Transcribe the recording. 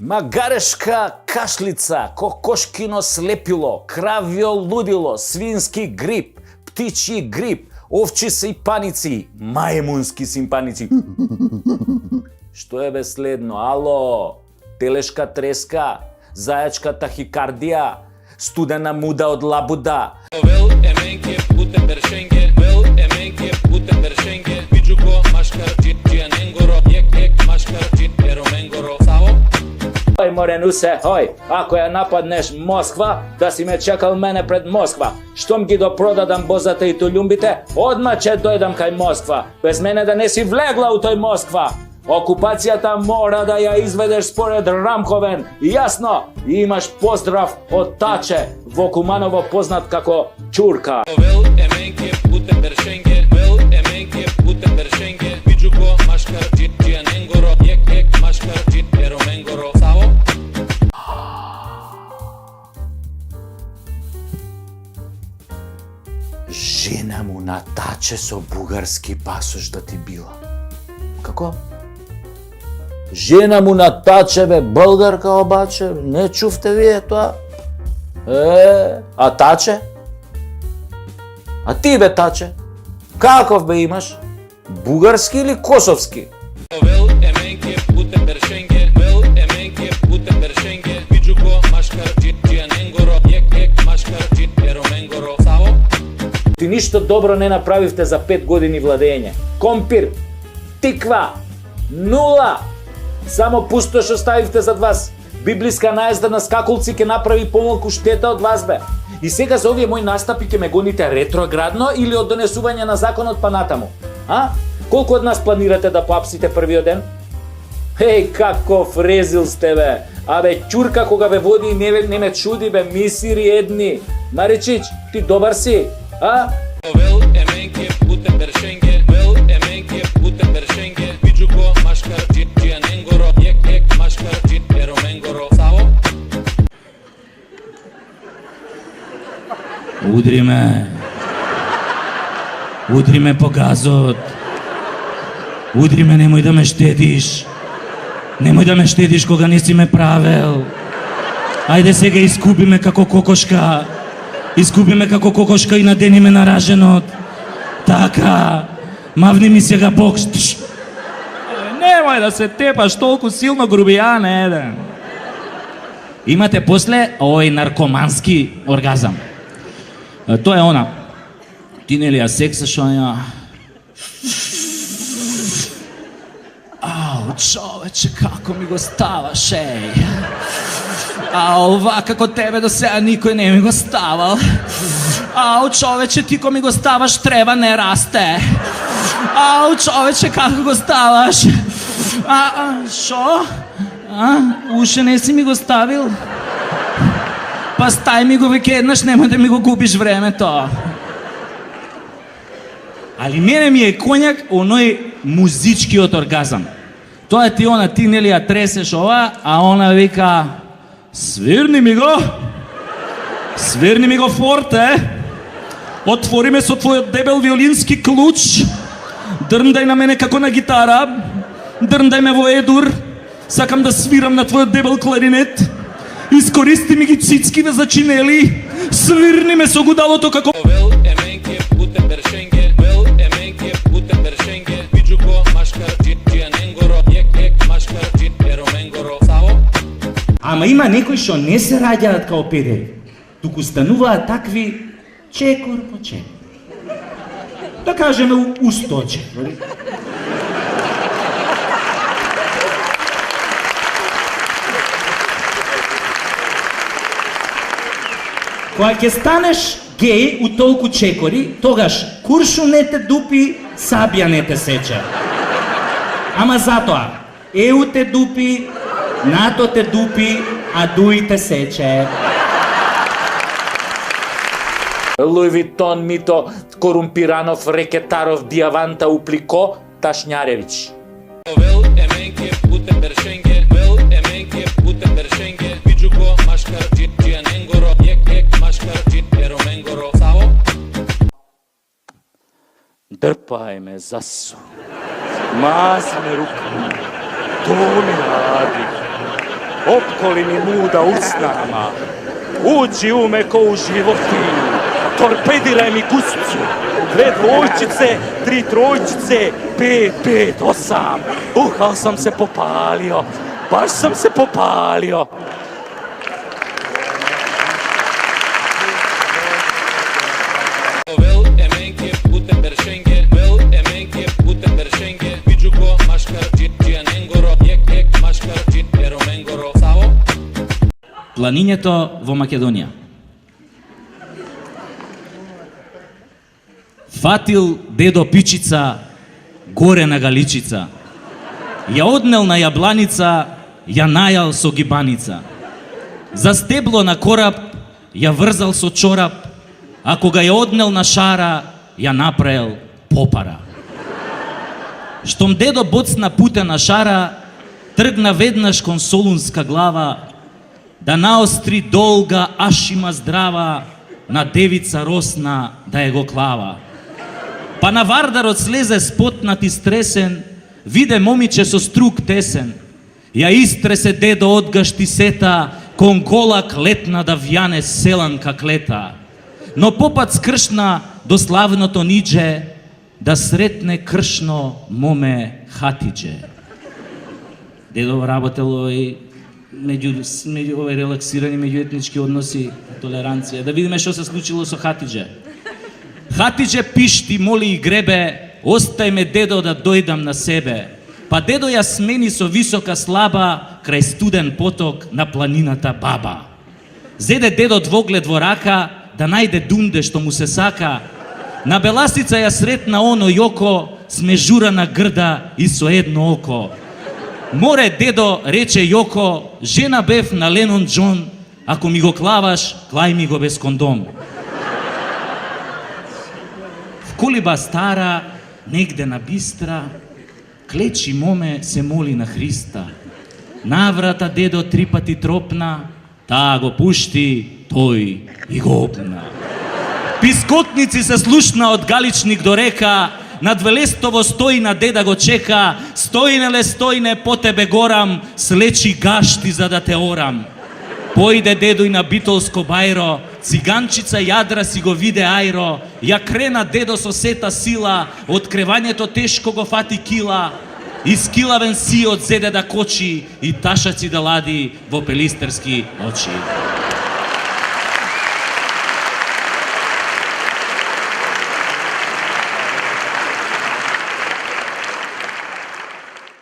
Магарешка кашлица, кокошкино слепило, кравјо лудило, свински грип, птичји грип, овчи сипаници, мајмунски симпаници. Што е бе следно? Ало, телешка треска, зајачка тахикардија, студена муда од лабуда. Вел еменке путе бершенге, вел еменке путе бершенге, биџуко машкар џијаненгоро, ек машкар џијероменгоро. Сао? Ој Моренусе, ој, ако ја нападнеш Москва, да си ме чекал мене пред Москва. Штом ги допродадам бозата и толјумбите, одма ќе дојдам кај Москва. Без мене да не си влегла у тој Москва. Окупацијата мора да ја изведеш според Рамковен. Јасно, имаш поздрав од Таче, во Куманово познат како Чурка. Вел еменке путе бершенге, вел еменке путе бершенге, биџуко машкар џијаненгоро, ек машкар џијероменгоро. Сао? Жена му на Таче со бугарски пасош да ти била. Како? Жена му на Таче бе българка обаче, не чувте вие тоа? А Таче? А ти бе Таче? Каков бе имаш? Бугарски или косовски? Вел еменке путе бершенге, вел еменке путе бершенге, биџуко машкар џијаненгоро, ек машкар џијероменгоро. Сао? Ти ништо добро не направивте за 5 години владење. Компир, тиква, нула. Само пустош оставивте зад вас. Библиска наезда на скакулци ќе направи помалку штета од вас бе. И сега за овие мои настапи ќе ме гоните ретроградно или од донесување на законот па натаму? А? Колку од нас планирате да поапсите првиот ден? Еј, каков резил сте бе! Абе, Ќурка кога ве води не ме чуди бе, мисири едни. Маричич, ти добар си? А? Вел еменке путе бершенге, вел еменке путе бершенге, биџуко машкар џијаненгоро, ек машкар џијероменгоро. Сао? Удри ме по газот, удри ме, немој да ме штедиш, немој да ме штедиш кога не си ме правел. Ајде сега искуби ме како кокошка, искуби ме како кокошка и надени ме на раженот. Така, мавни ми сега бокс. Немој да се тепаш толку силно, грубијане еден. Имате после овој наркомански оргазам. Тоа е она. Ти нели ја сексаш оња. Ау, човече, како ми го ставаш, еј. Ау, ова како тебе до сега никој не ми го ставал. Ау, човече, ти ко ми го ставаш, треба не расте. Ау, човече, како го ставаш? Шо? Уште не си ми го ставил? Па стај ми го веќе еднаш, немој да ми го губиш времето. Али мене ми е коњак оној музичкиот оргазам. Тоа ти она, ти нели ја тресеш ова, а она вика: свирни ми го форте, отвори ме со твојот дебел виолински клуч, дрндај на мене како на гитара, дрндај ме во едур, сакам да свирам на твојот дебел кларинет, искористи ми ги цицкиве за чинели, свирни ме со гудалото како... Вел еменке путе бершенге, вел еменке путе бершенге, биџуко машкар џијаненгоро, ек машкар џијероменгоро. Сао? Ама има некои што не се раѓаат као педери, туку стануваат такви чекор по чекор. Да кажеме усточе. Кога ќе станеш геј у толку чекори, тогаш куршу не те дупи, сабја не те сече. Ама затоа, еу те дупи, НАТО те дупи, а дуи те сече. Луи Витон, Мито, Корумпиранов, Рекетаров, Диаванта, Уплико, Ташњаревич. Вел еменке путе бершенге, вел еменке путе бершенге, биџуко машкар џијаненгоро, ек машкар џијероменгоро. Сао? Дрпај ме, засу. Мази ме рука. То ми ради. opkolini muda usnama, uđi u me ko u životinju, torpediraj mi guscu, 2 dvojčice, 3 trojčice, 5, 5, 8, ali sam se popalio, baš sam se popalio. Vel emenke pute pershenge, vel emenke pute pershenge, viđuko maškar džianengoro, jek maškar džieromengoro. Savo? Планињето во Македонија. Фатил дедо пичица горе на галичица. Ја однел на јабланица, ја најал со гибаница. За стебло на кораб ја врзал со чорап, а кога ја однел на шара, ја направил попара. Штом дедо боцна путе на шара, тргна веднаш кон Солунска глава, да наостри долга, ашима здрава, на девица росна да ја го клава. Па на вардарот слезе спотнат и стресен, виде момиче со струк тесен. Ја истресе дедо од гаштисета, кон гола клетна да вјане селанка клета. Но попат скршна до славното нидже, да сретне кршно моме хатидже. Дедо работел меѓу овој релаксирани меѓуетнички односи, толеранција. Да видиме што се случило со Хатидже. Хатидже пишти, моли и гребе, остај ме дедо да дојдам на себе. Па дедо ја смени со висока слаба крај студен поток на планината Баба. Зеде дедо двоглед во рака да најде дунде што му се сака. На беласица ја сретна оно јоко, смежурана грда и со едно око. Море, дедо, рече Јоко, жена бев на Ленон Џон, ако ми го клаваш, клај ми го без кондом. В колиба стара, негде на бистра, клечи моме се моли на Христа. Наврата дедо 3 пати тропна, таа го пушти, тој и го опна. Пискотници се слушна од Галичник до река, над Велестово стојна деда го чека, стојнеле стојне по тебе горам, слечи гашти за да те орам. Појде дедо и на Битолско бајро, циганчица јадра си го виде ајро, ја крена дедо со сета сила, од кревањето тешко го фати кила, искилавен сиот зеде да кочи и ташаци да лади во пелистерски очи.